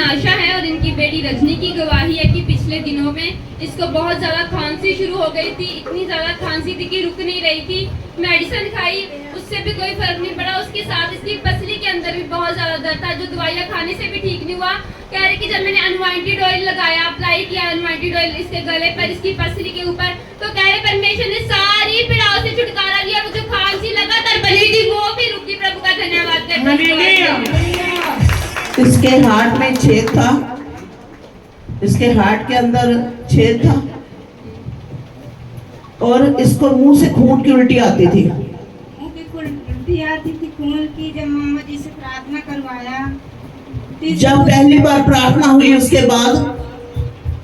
आशा है और इनकी बेटी रजनी की गवाही है कि पिछले दिनों में इसको बहुत ज्यादा खांसी शुरू हो गई थी। इतनी ज्यादा खांसी थी कि रुक नहीं रही थी। मेडिसिन खाई, उससे भी कोई फर्क नहीं पड़ा। उसके साथ इसकी पसली के अंदर भी बहुत ज्यादा दर्द था, जो दवाइयाँ खाने से भी ठीक नहीं हुआ। कह रहे कि जब मैंने अनवांटेड ऑयल लगाया, अप्लाई किया अनवांटेड ऑयल इसके गले पर, इसकी पसली के ऊपर, तो कह रहे परमेश्वर ने सारी पीड़ाओं से छुटकारा दिया। वो जो खांसी लगातार बनी थी वो भी रुकी। प्रभु का धन्यवाद करते हैं। इसके हार्ट में छेद था, इसके हार्ट के अंदर छेद था और इसको मुंह से खून की उल्टी आती थी। मुंह की उल्टी आती थी खून की। जब मामा जी से प्रार्थना करवाया, जब पहली बार प्रार्थना हुई उसके बाद,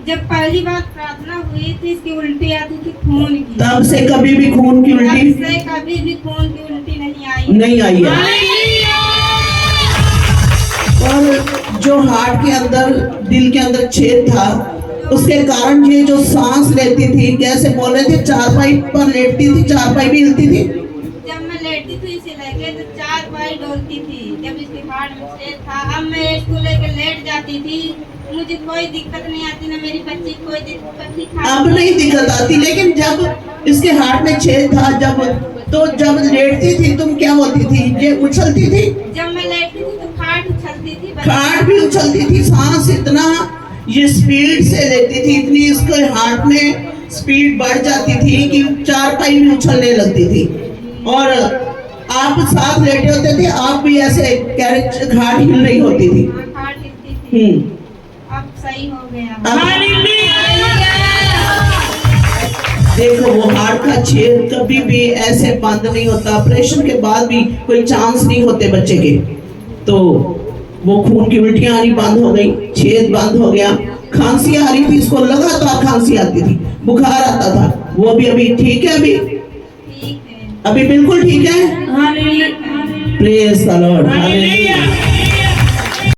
जब पहली बार प्रार्थना हुई थी इसकी उल्टी आती थी खून की। तब से कभी भी खून की उल्टी, तब से कभी भी खून की उल्टी नहीं आई है। और जो हार्ट के अंदर, दिल के अंदर छेद था, उसके कारण ये जो सांस लेती थी, कैसे बोल रहे थे, चारपाई पर लेटती थी, चारपाई भी हिलती थी। जब मैं लेटती थी इसे लेके तो चारपाई डोलती थी। जब इसके हार्ट में छेद था, अब मैं इसको लेके लेट जाती थी, मुझे कोई दिक्कत नहीं आती, ना मेरी बच्ची कोई दिक्कत नहीं। अब नहीं दिक्कत आती, लेकिन जब इसके हार्ट में छेद था, जब लेटती थी तुम क्या होती थी, ये उछलती थी। जब मैं लेटती थी तो खाट उछलती थी, खाट भी उछलती थी। सांस इतना ये स्पीड से लेती थी, इतनी इसके हार्ट में स्पीड बढ़ जाती थी कि चारपाई भी उछलने लगती थी। और आप साथ लेटे होते थे, आप भी ऐसे घाट हिल रही होती थी। खाट हिलती थी। अब सही हो गया। देखो, वो हार्ट का छेद कभी भी ऐसे बंद नहीं होता। ऑपरेशन के बाद भी कोई चांस नहीं होते बच्चे के। तो वो खून की उल्टियां आनी बंद हो गई, छेद बंद हो गया। खांसी आ रही थी, इसको लगातार खांसी आती थी, बुखार आता था, वो भी अभी ठीक है। अभी बिल्कुल ठीक है। Praise the Lord, hallelujah.